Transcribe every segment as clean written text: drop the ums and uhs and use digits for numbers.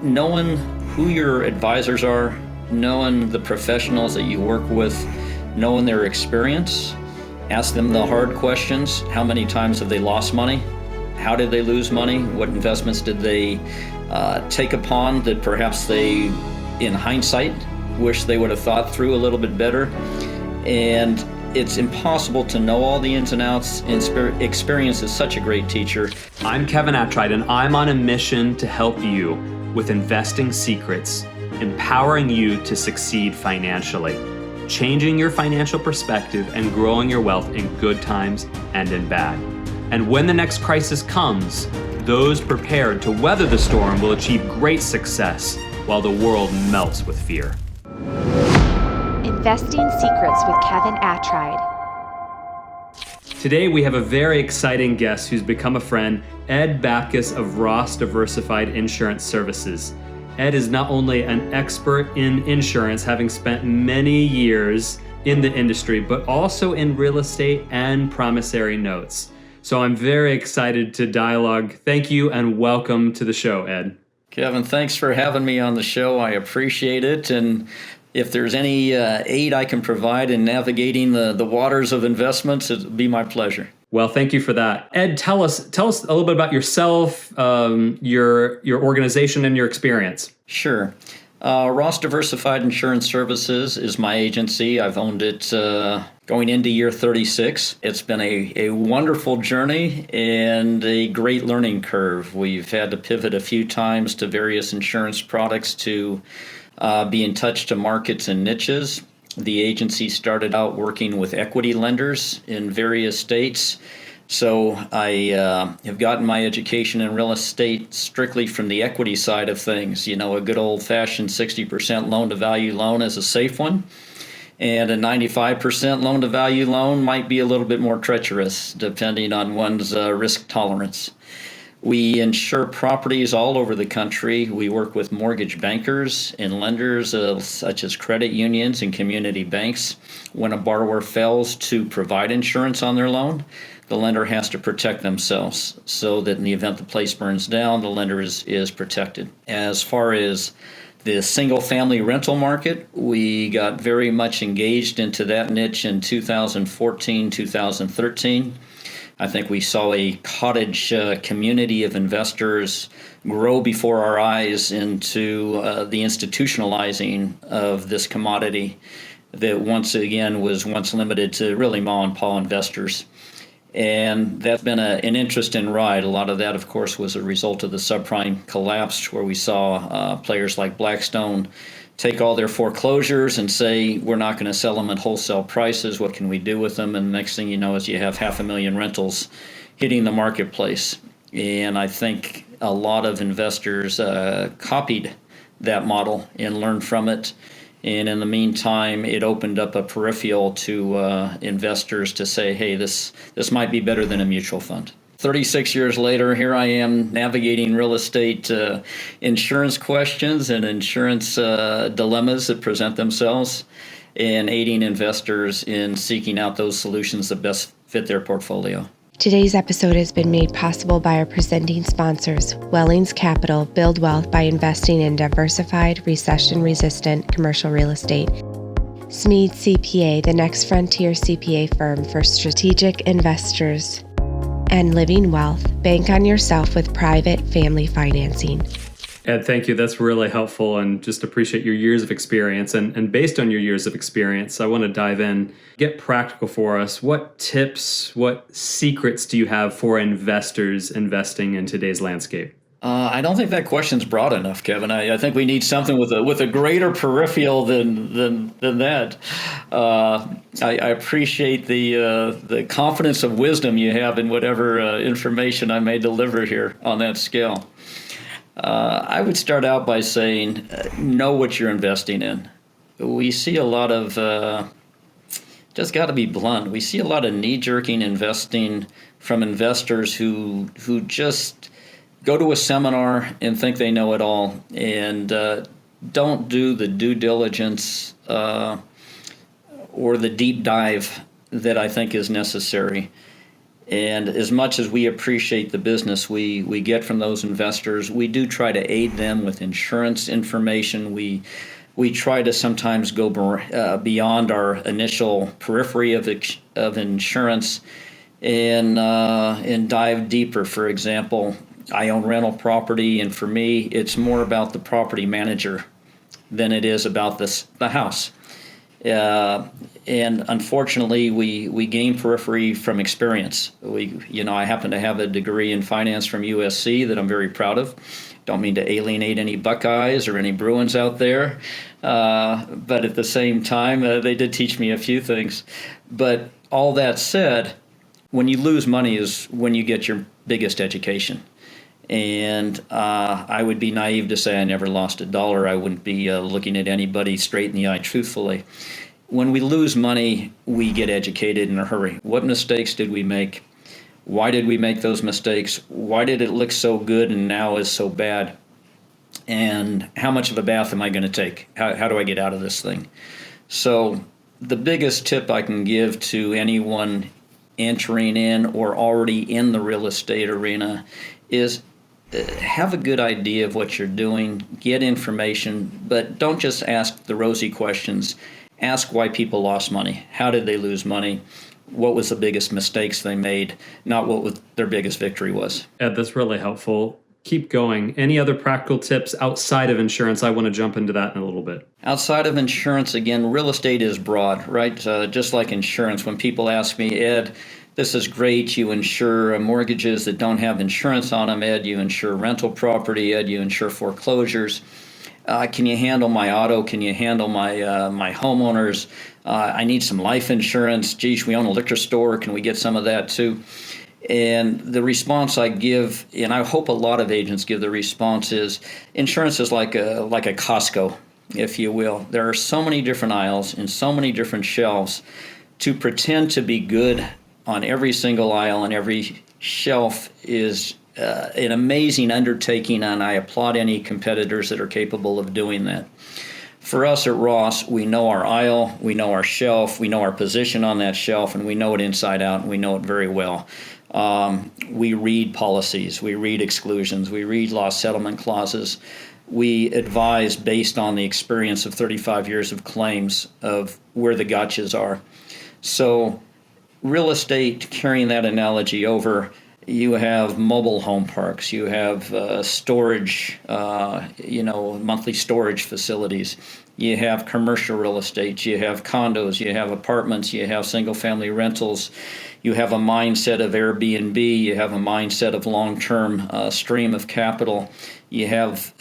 knowing who your advisors are, knowing the professionals that you work with, knowing their experience, ask them the hard questions. How many times have they lost money? How did they lose money? What investments did they take upon that perhaps they, in hindsight, wish they would have thought through a little bit better? And it's impossible to know all the ins and outs, and experience is such a great teacher. I'm Kevin Attride, and I'm on a mission to help you with investing secrets, empowering you to succeed financially, changing your financial perspective and growing your wealth in good times and in bad. And when the next crisis comes, those prepared to weather the storm will achieve great success while the world melts with fear. Investing Secrets with Kevin Attride. Today we have a very exciting guest who's become a friend, Ed Babtkis of Ross Diversified Insurance Services. Ed is not only an expert in insurance, having spent many years in the industry, but also in real estate and promissory notes. So I'm very excited to dialogue. Thank you and welcome to the show, Ed. Kevin, thanks for having me on the show. I appreciate it. And if there's any aid I can provide in navigating the waters of investments, it'd be my pleasure. Well, thank you for that. Ed, tell us a little bit about yourself, your organization, and your experience. Sure. Ross Diversified Insurance Services is my agency. I've owned it going into year 36. It's been a wonderful journey and a great learning curve. We've had to pivot a few times to various insurance products to be in touch to markets and niches. The agency started out working with equity lenders in various states. So I have gotten my education in real estate strictly from the equity side of things. You know, a good old-fashioned 60% loan-to-value loan is a safe one, and a 95% loan-to-value loan might be a little bit more treacherous, depending on one's risk tolerance. We insure properties all over the country. We work with mortgage bankers and lenders such as credit unions and community banks. When a borrower fails to provide insurance on their loan, the lender has to protect themselves so that in the event the place burns down, the lender is protected. As far as the single-family rental market, we got very much engaged into that niche in 2014, 2013. I think we saw a cottage community of investors grow before our eyes into the institutionalizing of this commodity that once again was once limited to really ma and pa investors. And that's been an interesting ride. A lot of that, of course, was a result of the subprime collapse, where we saw players like Blackstone take all their foreclosures and say, we're not going to sell them at wholesale prices. What can we do with them? And the next thing you know is you have 500,000 rentals hitting the marketplace. And I think a lot of investors copied that model and learned from it. And in the meantime, it opened up a peripheral to investors to say, hey, this might be better than a mutual fund. 36 years later, here I am navigating real estate insurance questions and insurance dilemmas that present themselves, and aiding investors in seeking out those solutions that best fit their portfolio. Today's episode has been made possible by our presenting sponsors, Wellings Capital, build wealth by investing in diversified, recession-resistant commercial real estate. Smeed CPA, the next frontier CPA firm for strategic investors. And Living Wealth, bank on yourself with private family financing. Ed, thank you. That's really helpful, and just appreciate your years of experience. And based on your years of experience, I want to dive in, get practical for us. What tips, what secrets do you have for investors investing in today's landscape? I don't think that question's broad enough, Kevin. I think we need something with a greater peripheral than that. I appreciate the confidence of wisdom you have in whatever information I may deliver here on that scale. I would start out by saying, know what you're investing in. We see a lot of, just got to be blunt, we see a lot of knee-jerking investing from investors who just go to a seminar and think they know it all, and don't do the due diligence or the deep dive that I think is necessary. And as much as we appreciate the business we get from those investors, we do try to aid them with insurance information. We try to sometimes go beyond our initial periphery of insurance and dive deeper. For example, I own rental property, and for me, it's more about the property manager than it is about the house. And unfortunately, we gain periphery from experience. I happen to have a degree in finance from USC that I'm very proud of. Don't mean to alienate any Buckeyes or any Bruins out there, but at the same time, they did teach me a few things. But all that said, when you lose money is when you get your biggest education. And I would be naive to say I never lost a dollar. I wouldn't be looking at anybody straight in the eye truthfully. When we lose money, we get educated in a hurry. What mistakes did we make? Why did we make those mistakes? Why did it look so good and now is so bad? And how much of a bath am I going to take? How do I get out of this thing? So the biggest tip I can give to anyone entering in or already in the real estate arena is have a good idea of what you're doing, get information, but don't just ask the rosy questions. Ask why people lost money. How did they lose money? What was the biggest mistakes they made, not what their biggest victory was. Ed, that's really helpful. Keep going. Any other practical tips outside of insurance? I want to jump into that in a little bit. Outside of insurance, again, real estate is broad, right? Just like insurance. When people ask me, Ed, this is great, you insure mortgages that don't have insurance on them, Ed, you insure rental property, Ed, you insure foreclosures. Can you handle my auto? Can you handle my homeowners? I need some life insurance. Geez, we own a liquor store. Can we get some of that too? And the response I give, and I hope a lot of agents give the response, is insurance is like a Costco, if you will. There are so many different aisles and so many different shelves. To pretend to be good on every single aisle and every shelf is an amazing undertaking, and I applaud any competitors that are capable of doing that. For us at Ross, we know our aisle, we know our shelf, we know our position on that shelf, and we know it inside out, and we know it very well. We read policies, we read exclusions, we read loss settlement clauses. We advise based on the experience of 35 years of claims of where the gotchas are. So real estate, carrying that analogy over, you have mobile home parks, you have storage, monthly storage facilities, you have commercial real estate, you have condos, you have apartments, you have single-family rentals, you have a mindset of Airbnb, you have a mindset of long-term stream of capital, you have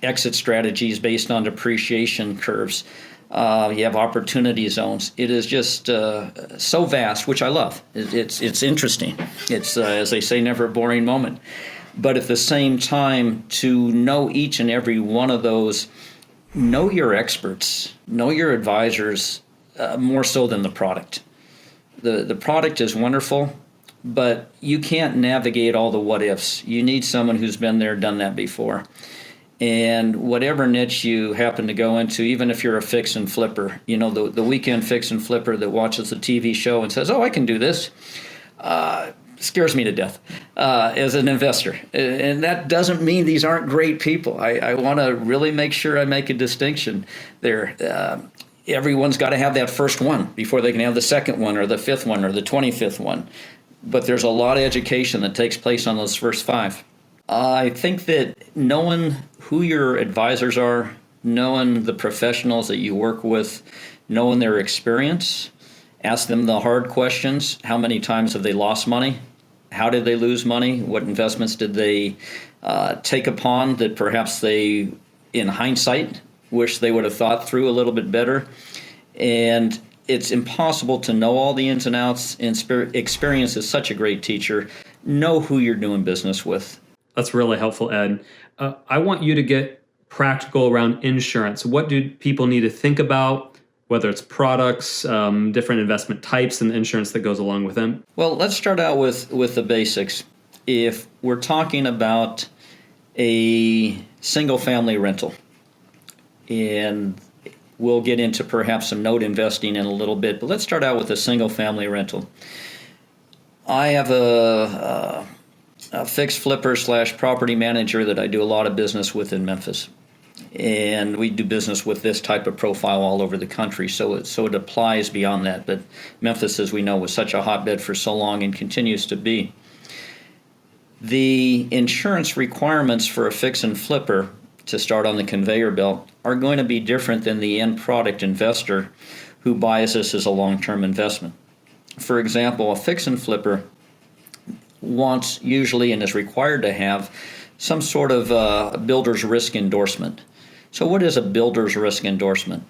exit strategies based on depreciation curves. You have opportunity zones. It is just so vast, which I love. It's interesting. It's, as they say, never a boring moment. But at the same time, to know each and every one of those, know your experts, know your advisors more so than the product. The product is wonderful, but you can't navigate all the what ifs. You need someone who's been there, done that before. And whatever niche you happen to go into, even if you're a fix and flipper, the weekend fix and flipper that watches the TV show and says, oh, I can do this, scares me to death as an investor. And that doesn't mean these aren't great people. I want to really make sure I make a distinction there. Everyone's got to have that first one before they can have the second one or the fifth one or the 25th one. But there's a lot of education that takes place on those first five. I think that knowing who your advisors are, knowing the professionals that you work with, knowing their experience, ask them the hard questions. How many times have they lost money? How did they lose money? What investments did they take upon that perhaps they, in hindsight, wish they would have thought through a little bit better? And it's impossible to know all the ins and outs, and experience is such a great teacher. Know who you're doing business with. That's really helpful, Ed. I want you to get practical around insurance. What do people need to think about, whether it's products, different investment types, and the insurance that goes along with them? Well, let's start out with the basics. If we're talking about a single-family rental, and we'll get into perhaps some note investing in a little bit, but let's start out with a single-family rental. I have a fixed flipper / property manager that I do a lot of business with in Memphis. And we do business with this type of profile all over the country, so it applies beyond that. But Memphis, as we know, was such a hotbed for so long and continues to be. The insurance requirements for a fix and flipper to start on the conveyor belt are going to be different than the end product investor who buys this as a long-term investment. For example, a fix and flipper wants usually and is required to have some sort of builder's risk endorsement. So what is a builder's risk endorsement?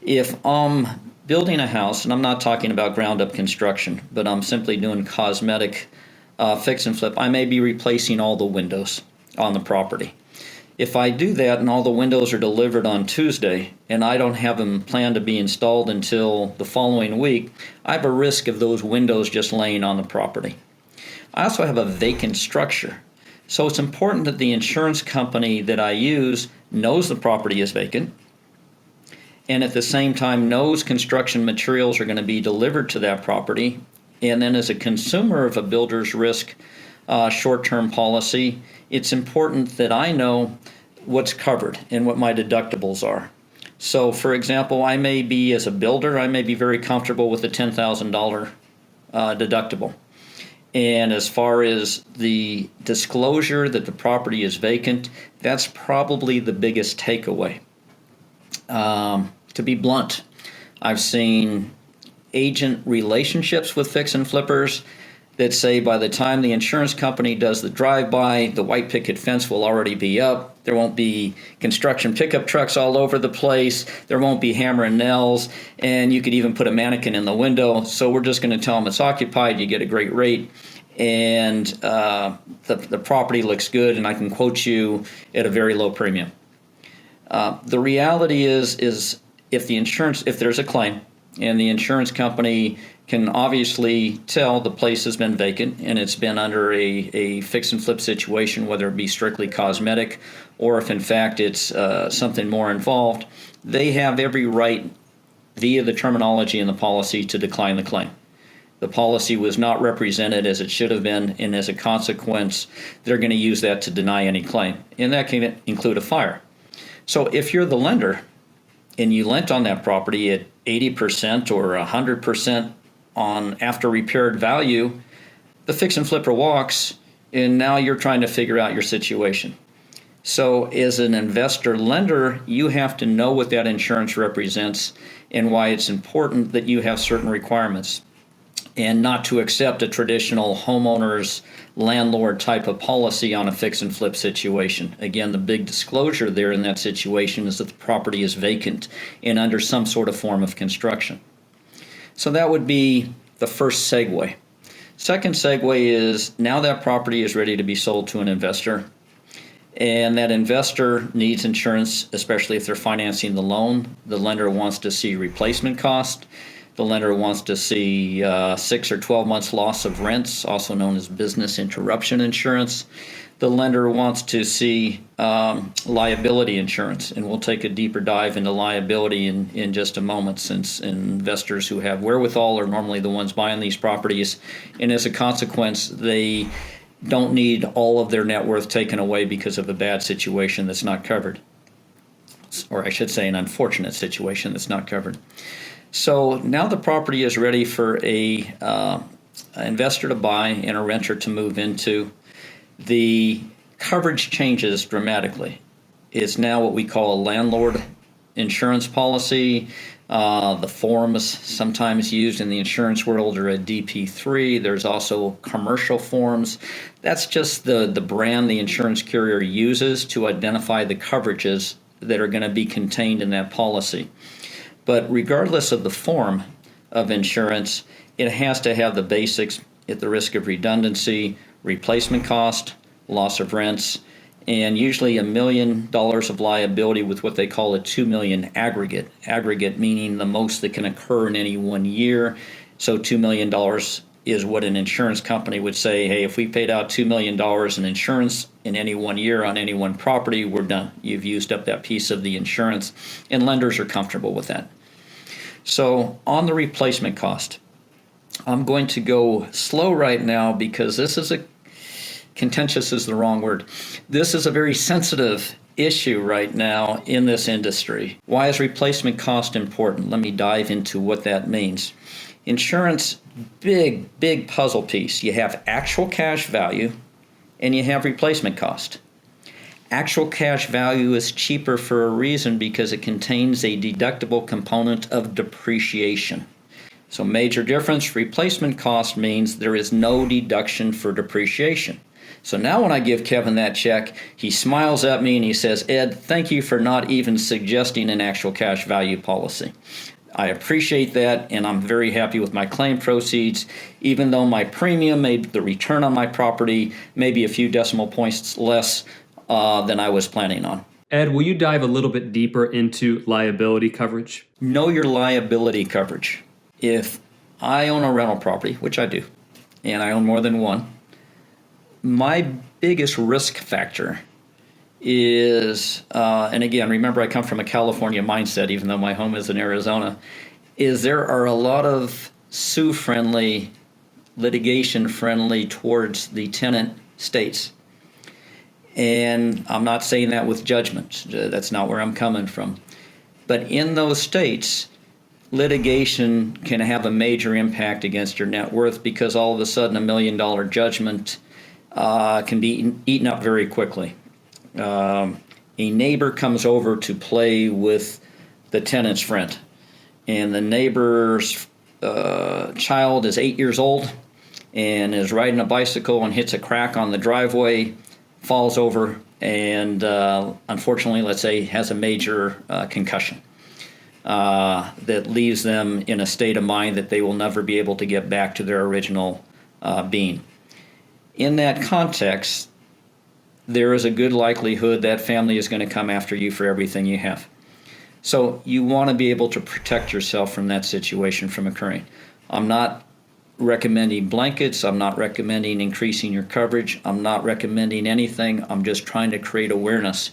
If I'm building a house, and I'm not talking about ground up construction, but I'm simply doing cosmetic fix and flip, I may be replacing all the windows on the property. If I do that and all the windows are delivered on Tuesday and I don't have them planned to be installed until the following week, I have a risk of those windows just laying on the property. I also have a vacant structure. So it's important that the insurance company that I use knows the property is vacant and at the same time knows construction materials are going to be delivered to that property. And then as a consumer of a builder's risk short-term policy, it's important that I know what's covered and what my deductibles are. So for example, I may be, as a builder, I may be very comfortable with a $10,000 deductible. And as far as the disclosure that the property is vacant, that's probably the biggest takeaway. To be blunt, I've seen agent relationships with fix and flippers that say by the time the insurance company does the drive-by, the white picket fence will already be up. There won't be construction pickup trucks all over the place. There won't be hammer and nails, and you could even put a mannequin in the window. So we're just going to tell them it's occupied. You get a great rate, and the property looks good, and I can quote you at a very low premium. The reality is if there's a claim, and the insurance company can obviously tell the place has been vacant and it's been under a fix and flip situation, whether it be strictly cosmetic or if in fact it's something more involved, they have every right via the terminology in the policy to decline the claim. The policy was not represented as it should have been, and as a consequence, they're going to use that to deny any claim. And that can include a fire. So if you're the lender and you lent on that property at 80% or 100% on after repaired value, the fix and flipper walks, and now you're trying to figure out your situation. So as an investor lender, you have to know what that insurance represents and why it's important that you have certain requirements and not to accept a traditional homeowner's landlord type of policy on a fix and flip situation. Again, the big disclosure there in that situation is that the property is vacant and under some sort of form of construction. So that would be the first segue. Second segue is now that property is ready to be sold to an investor, and that investor needs insurance, especially if they're financing the loan. The lender wants to see replacement cost. The lender wants to see 6 or 12 months loss of rents, also known as business interruption insurance. The lender wants to see liability insurance, and we'll take a deeper dive into liability in just a moment, since investors who have wherewithal are normally the ones buying these properties, and as a consequence, they don't need all of their net worth taken away because of a bad situation that's not covered. Or I should say an unfortunate situation that's not covered. So now the property is ready for an investor to buy and a renter to move into. The coverage changes dramatically. It's now what we call a landlord insurance policy. The forms sometimes used in the insurance world are a DP3. There's also commercial forms. That's just the brand the insurance carrier uses to identify the coverages that are going to be contained in that policy. But regardless of the form of insurance, it has to have the basics at the risk of redundancy, replacement cost, loss of rents, and usually $1 million of liability with what they call a $2 million aggregate. Aggregate meaning the most that can occur in any 1 year. So $2 million is what an insurance company would say, hey, if we paid out $2 million in insurance in any 1 year on any one property, we're done. You've used up that piece of the insurance, and lenders are comfortable with that. So on the replacement cost, I'm going to go slow right now because contentious is the wrong word. This is a very sensitive issue right now in this industry. Why is replacement cost important? Let me dive into what that means. Insurance, big puzzle piece. You have actual cash value and you have replacement cost. Actual cash value is cheaper for a reason because it contains a deductible component of depreciation. So major difference, replacement cost means there is no deduction for depreciation. So now when I give Kevin that check, he smiles at me and he says, Ed, thank you for not even suggesting an actual cash value policy. I appreciate that, and I'm very happy with my claim proceeds, even though my premium, the return on my property, may be a few decimal points less than I was planning on. Ed, will you dive a little bit deeper into liability coverage? Know your liability coverage. If I own a rental property, which I do, and I own more than one, my biggest risk factor is, and again, remember I come from a California mindset, even though my home is in Arizona, is there are a lot of sue-friendly, litigation-friendly towards the tenant states. And I'm not saying that with judgment. That's not where I'm coming from. But in those states, litigation can have a major impact against your net worth because all of a sudden $1 million judgment can be eaten up very quickly. A neighbor comes over to play with the tenant's friend, and the neighbor's child is 8 years old and is riding a bicycle and hits a crack on the driveway, falls over, and unfortunately, let's say, has a major concussion that leaves them in a state of mind that they will never be able to get back to their original being. In that context, there is a good likelihood that family is going to come after you for everything you have. So you want to be able to protect yourself from that situation from occurring. I'm not recommending blankets. I'm not recommending increasing your coverage. I'm not recommending anything. I'm just trying to create awareness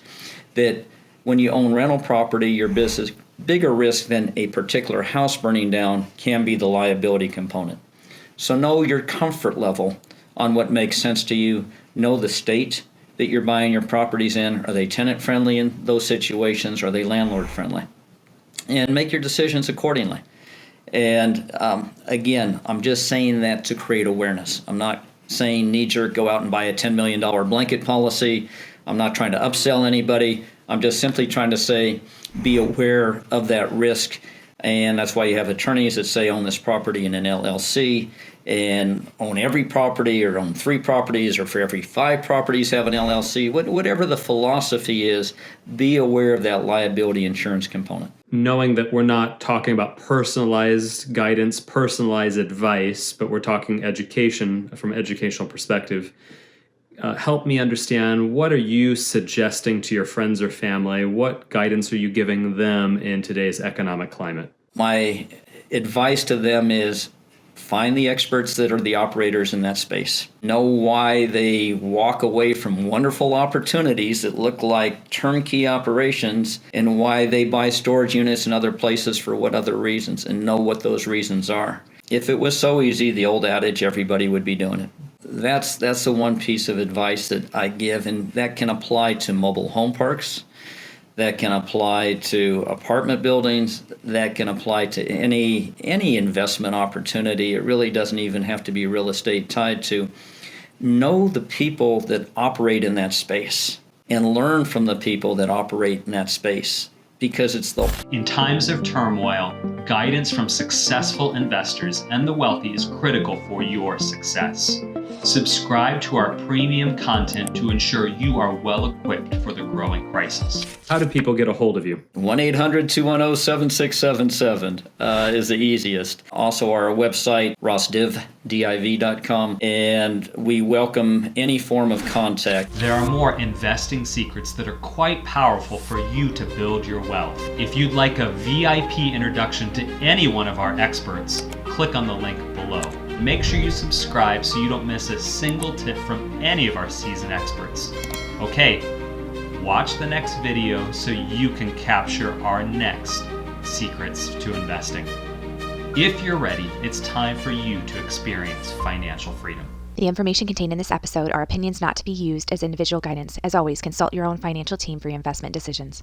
that when you own rental property, your business bigger risk than a particular house burning down can be the liability component. So know your comfort level on what makes sense to you. Know the state that you're buying your properties in. Are they tenant friendly in those situations? Are they landlord friendly? And make your decisions accordingly. And again, I'm just saying that to create awareness. I'm not saying knee-jerk go out and buy a $10 million blanket policy. I'm not trying to upsell anybody. I'm just simply trying to say be aware of that risk. And that's why you have attorneys that say own this property in an LLC and own every property or own 3 properties or for every 5 properties have an LLC. Whatever the philosophy is, be aware of that liability insurance component. Knowing that we're not talking about personalized guidance, personalized advice, but we're talking education from an educational perspective. Help me understand, what are you suggesting to your friends or family? What guidance are you giving them in today's economic climate? My advice to them is find the experts that are the operators in that space. Know why they walk away from wonderful opportunities that look like turnkey operations and why they buy storage units in other places for what other reasons, and know what those reasons are. If it was so easy, the old adage, everybody would be doing it. That's the one piece of advice that I give, and that can apply to mobile home parks. That can apply to apartment buildings. That can apply to any investment opportunity. It really doesn't even have to be real estate tied to. Know the people that operate in that space and learn from the people that operate in that space, because it's In times of turmoil, guidance from successful investors and the wealthy is critical for your success. Subscribe to our premium content to ensure you are well equipped for the growing crisis. How do people get a hold of you? 1-800-210-7677 is the easiest. Also our website, rossdiv.com, and we welcome any form of contact. There are more investing secrets that are quite powerful for you to build your wealth. If you'd like a VIP introduction to any one of our experts, click on the link below. Make sure you subscribe so you don't miss a single tip from any of our seasoned experts. Okay, watch the next video so you can capture our next secrets to investing. If you're ready, it's time for you to experience financial freedom. The information contained in this episode are opinions not to be used as individual guidance. As always, consult your own financial team for your investment decisions.